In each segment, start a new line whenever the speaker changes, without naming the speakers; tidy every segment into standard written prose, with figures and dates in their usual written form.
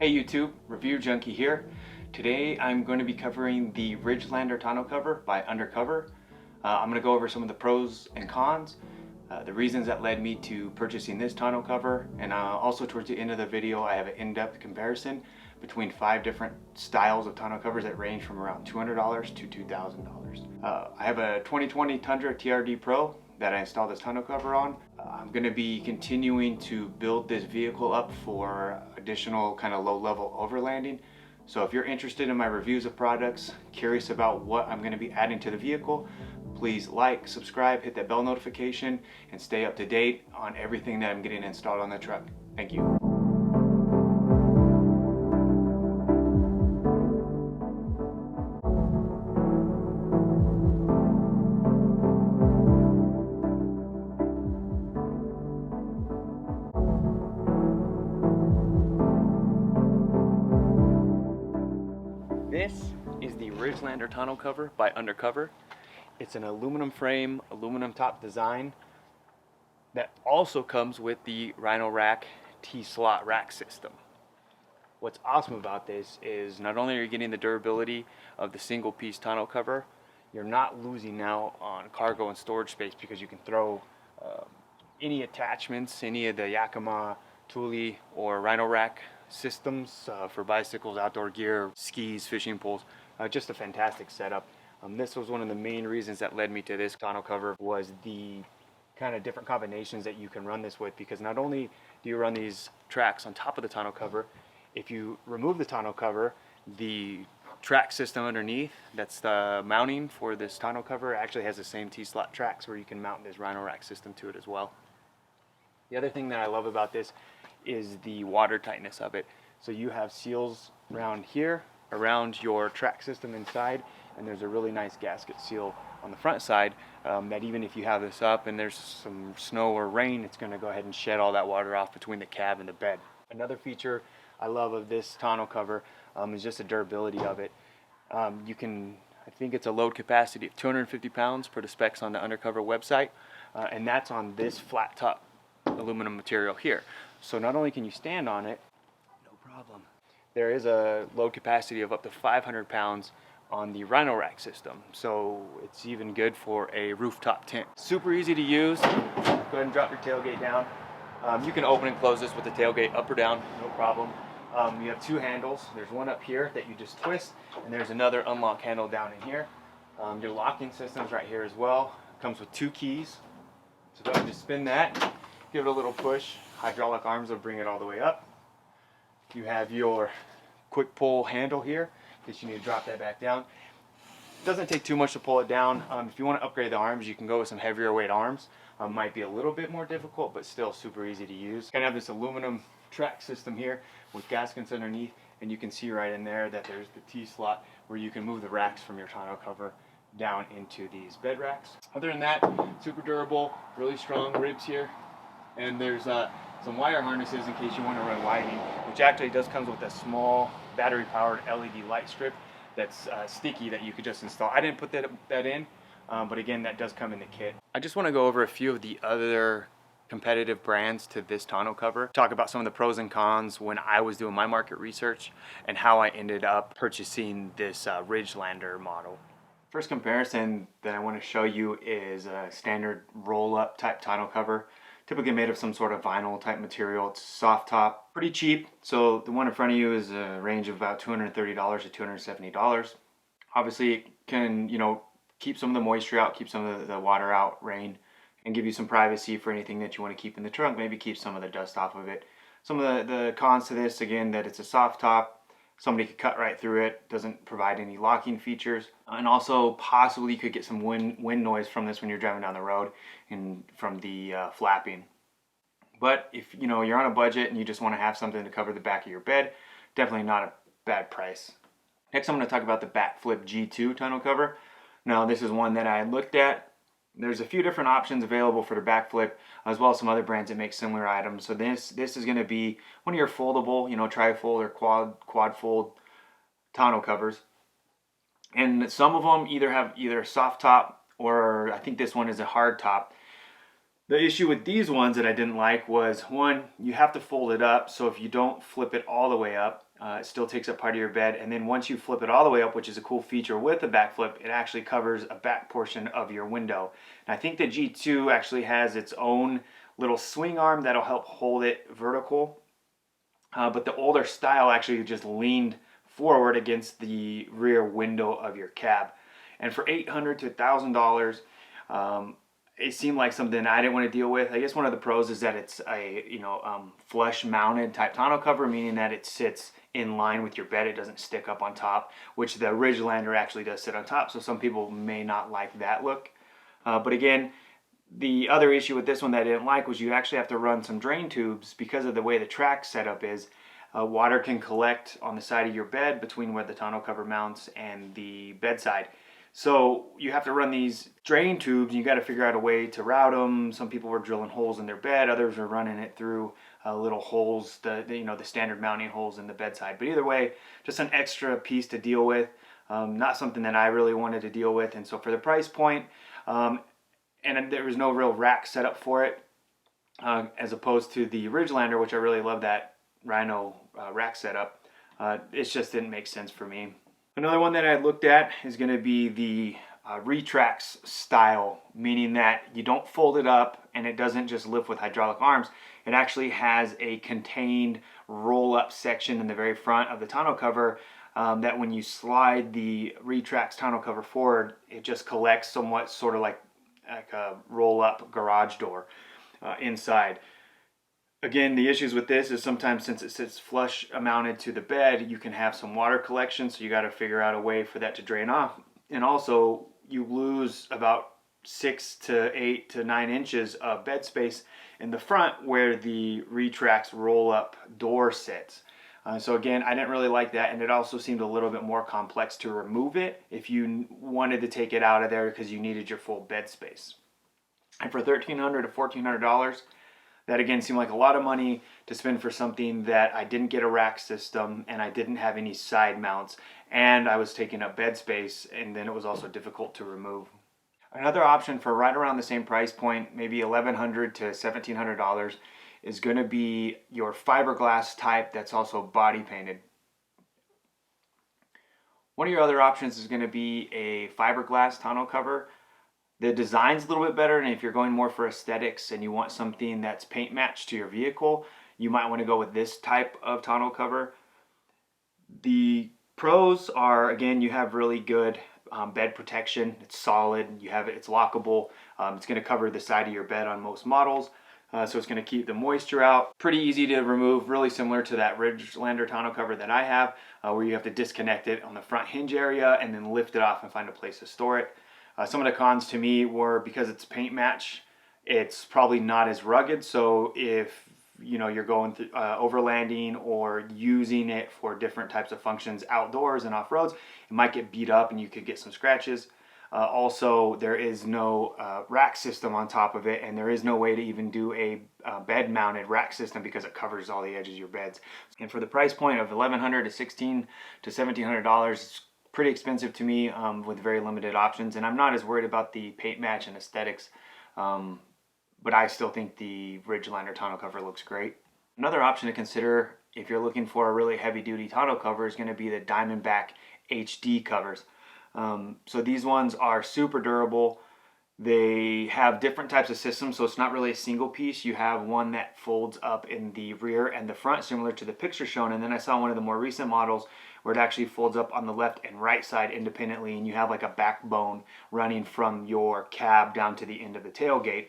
Hey YouTube, Review Junkie here. Today I'm going to be covering the Ridgelander Tonneau cover by Undercover. I'm going to go over some of the pros and cons, the reasons that led me to purchasing this tonneau cover, and also towards the end of the video I have an in-depth comparison between 5 different styles of tonneau covers that range from around $200 to $2,000. I have a 2020 Tundra TRD Pro that I installed this tonneau cover on. I'm going to be continuing to build this vehicle up for additional kind of low-level overlanding. So if you're interested in my reviews of products, curious about what I'm going to be adding to the vehicle, please like, subscribe, hit that bell notification, and stay up to date on everything that I'm getting installed on the truck. Thank you. This is the Ridgelander Tonneau cover by Undercover. It's an aluminum frame, aluminum top design that also comes with the Rhino Rack T-slot rack system. What's awesome about this is not only are you getting the durability of the single piece tonneau cover, you're not losing now on cargo and storage space because you can throw any attachments, any of the Yakima, Thule, or Rhino Rack systems for bicycles, outdoor gear, skis, fishing poles. Just a fantastic setup. This was one of the main reasons that led me to this tonneau cover, was the kind of different combinations that you can run this with, because not only do you run these tracks on top of the tonneau cover, if you remove the tonneau cover, the track system underneath, that's the mounting for this tonneau cover, actually has the same T-slot tracks where you can mount this Rhino Rack system to it as well. The other thing that I love about this is the water tightness of it. So you have seals around here, around your track system inside, and there's a really nice gasket seal on the front side that even if you have this up and there's some snow or rain, it's going to go ahead and shed all that water off between the cab and the bed. Another feature I love of this tonneau cover is just the durability of it. I think it's a load capacity of 250 pounds per the specs on the Undercover website, and that's on this flat top aluminum material here. So not only can you stand on it, no problem, there is a load capacity of up to 500 pounds on the Rhino Rack system. So it's even good for a rooftop tent. Super easy to use. Go ahead and drop your tailgate down. You can open and close this with the tailgate up or down, no problem. You have 2 handles. There's one up here that you just twist, and there's another unlock handle down in here. Your locking system's right here as well. Comes with 2 keys. So go ahead and just spin that. Give it a little push. Hydraulic arms will bring it all the way up. You have your quick pull handle here in case you need to drop that back down. It doesn't take too much to pull it down. If you want to upgrade the arms, you can go with some heavier weight arms. Might be a little bit more difficult, but still super easy to use. Kind of have this aluminum track system here with gaskets underneath, and you can see right in there that there's the T-slot where you can move the racks from your tonneau cover down into these bed racks. Other than that, super durable, really strong ribs here. And there's some wire harnesses in case you want to run lighting, which actually does come with a small battery-powered LED light strip that's sticky that you could just install. I didn't put that in, but again, that does come in the kit. I just want to go over a few of the other competitive brands to this tonneau cover, talk about some of the pros and cons when I was doing my market research, and how I ended up purchasing this Ridgelander model. First comparison that I want to show you is a standard roll-up type tonneau cover. Typically made of some sort of vinyl type material. It's soft top, pretty cheap. So the one in front of you is a range of about $230 to $270. Obviously it can, keep some of the moisture out, keep some of the water out, rain, and give you some privacy for anything that you want to keep in the trunk, maybe keep some of the dust off of it. Some of the cons to this, again, that it's a soft top. Somebody could cut right through it, doesn't provide any locking features, and also possibly you could get some wind noise from this when you're driving down the road and from the flapping. But if you're on a budget and you just want to have something to cover the back of your bed, definitely not a bad price. Next, I'm going to talk about the Backflip G2 tonneau cover. Now, this is one that I looked at. There's a few different options available for the backflip, as well as some other brands that make similar items. So this is going to be one of your foldable, tri-fold or quad fold tonneau covers. And some of them have either a soft top, or I think this one is a hard top. The issue with these ones that I didn't like was, one, you have to fold it up, so if you don't flip it all the way up, It still takes up part of your bed, and then once you flip it all the way up, which is a cool feature with the backflip, it actually covers a back portion of your window. And I think the G2 actually has its own little swing arm that'll help hold it vertical. But the older style actually just leaned forward against the rear window of your cab. And for $800 to $1,000, it seemed like something I didn't want to deal with. I guess one of the pros is that it's a flush mounted type tonneau cover, meaning that it sits in line with your bed. It doesn't stick up on top, which the Ridgelander actually does sit on top. So some people may not like that look. But again, the other issue with this one that I didn't like was you actually have to run some drain tubes because of the way the track setup is. Water can collect on the side of your bed between where the tonneau cover mounts and the bedside. So you have to run these drain tubes, and you got to figure out a way to route them. Some people were drilling holes in their bed, others were running it through little holes, the standard mounting holes in the bedside. But either way, just an extra piece to deal with. Not something that I really wanted to deal with. And so for the price point, and there was no real rack setup for it, as opposed to the Ridgelander, which I really love that Rhino rack setup. It just didn't make sense for me. Another one that I looked at is going to be the Retrax style, meaning that you don't fold it up and it doesn't just lift with hydraulic arms. It actually has a contained roll-up section in the very front of the tonneau cover that when you slide the Retrax tonneau cover forward, it just collects somewhat sort of like a roll-up garage door inside. Again, the issues with this is sometimes since it sits flush mounted to the bed, you can have some water collection, so you got to figure out a way for that to drain off. And also, you lose about 6 to 8 to 9 inches of bed space in the front where the Retrax roll-up door sits. So again, I didn't really like that, and it also seemed a little bit more complex to remove it if you wanted to take it out of there because you needed your full bed space. And for $1,300 to $1,400, that again seemed like a lot of money to spend for something that I didn't get a rack system and I didn't have any side mounts, and I was taking up bed space, and then it was also difficult to remove. Another option for right around the same price point, maybe $1,100 to $1,700, is going to be your fiberglass type that's also body painted. One of your other options is going to be a fiberglass tonneau cover. The design's a little bit better, and if you're going more for aesthetics and you want something that's paint matched to your vehicle, you might want to go with this type of tonneau cover. The pros are, again, you have really good bed protection. It's solid. It's lockable. It's going to cover the side of your bed on most models, so it's going to keep the moisture out. Pretty easy to remove, really similar to that Ridgelander tonneau cover that I have, where you have to disconnect it on the front hinge area and then lift it off and find a place to store it. Some of the cons to me were because it's paint match, it's probably not as rugged. So if you're going through overlanding or using it for different types of functions outdoors and off roads, it might get beat up and you could get some scratches. Also, there is no rack system on top of it, and there is no way to even do a bed mounted rack system because it covers all the edges of your beds. And for the price point of $1,100 to $1,600 to $1,700, it's pretty expensive to me with very limited options, and I'm not as worried about the paint match and aesthetics, but I still think the Ridgelander tonneau cover looks great. Another option to consider if you're looking for a really heavy duty tonneau cover is going to be the Diamondback HD covers. So these ones are super durable. They have different types of systems, so it's not really a single piece. You have one that folds up in the rear and the front, similar to the picture shown, and then I saw one of the more recent models where it actually folds up on the left and right side independently, and you have like a backbone running from your cab down to the end of the tailgate.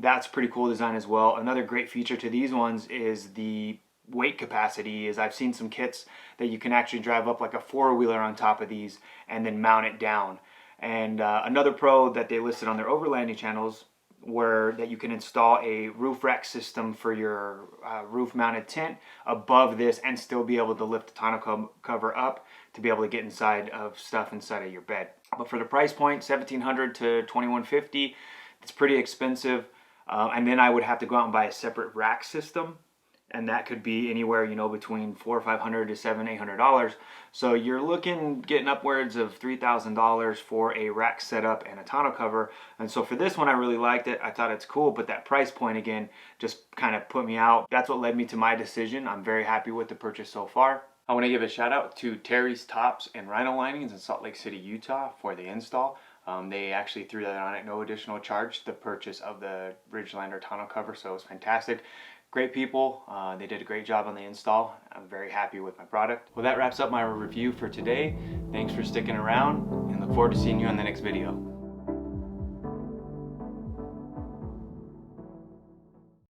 That's pretty cool design as well. Another great feature to these ones is the weight capacity. Is I've seen some kits that you can actually drive up like a four-wheeler on top of these and then mount it down. And another pro that they listed on their overlanding channels were that you can install a roof rack system for your roof mounted tent above this and still be able to lift the tonneau cover up to be able to get inside of stuff inside of your bed. But for the price point, $1,700 to $2,150, it's pretty expensive. And then I would have to go out and buy a separate rack system, and that could be anywhere, between $400 or $500 to $700, $800. So you're getting upwards of $3,000 for a rack setup and a tonneau cover. And so for this one, I really liked it. I thought it's cool, but that price point again just kind of put me out. That's what led me to my decision. I'm very happy with the purchase so far. I want to give a shout out to Terry's Tops and Rhino Linings in Salt Lake City, Utah for the install. They actually threw that on at no additional charge, the purchase of the Ridgelander Tonneau cover, so it was fantastic. Great people, they did a great job on the install. I'm very happy with my product. Well, that wraps up my review for today. Thanks for sticking around and look forward to seeing you on the next video.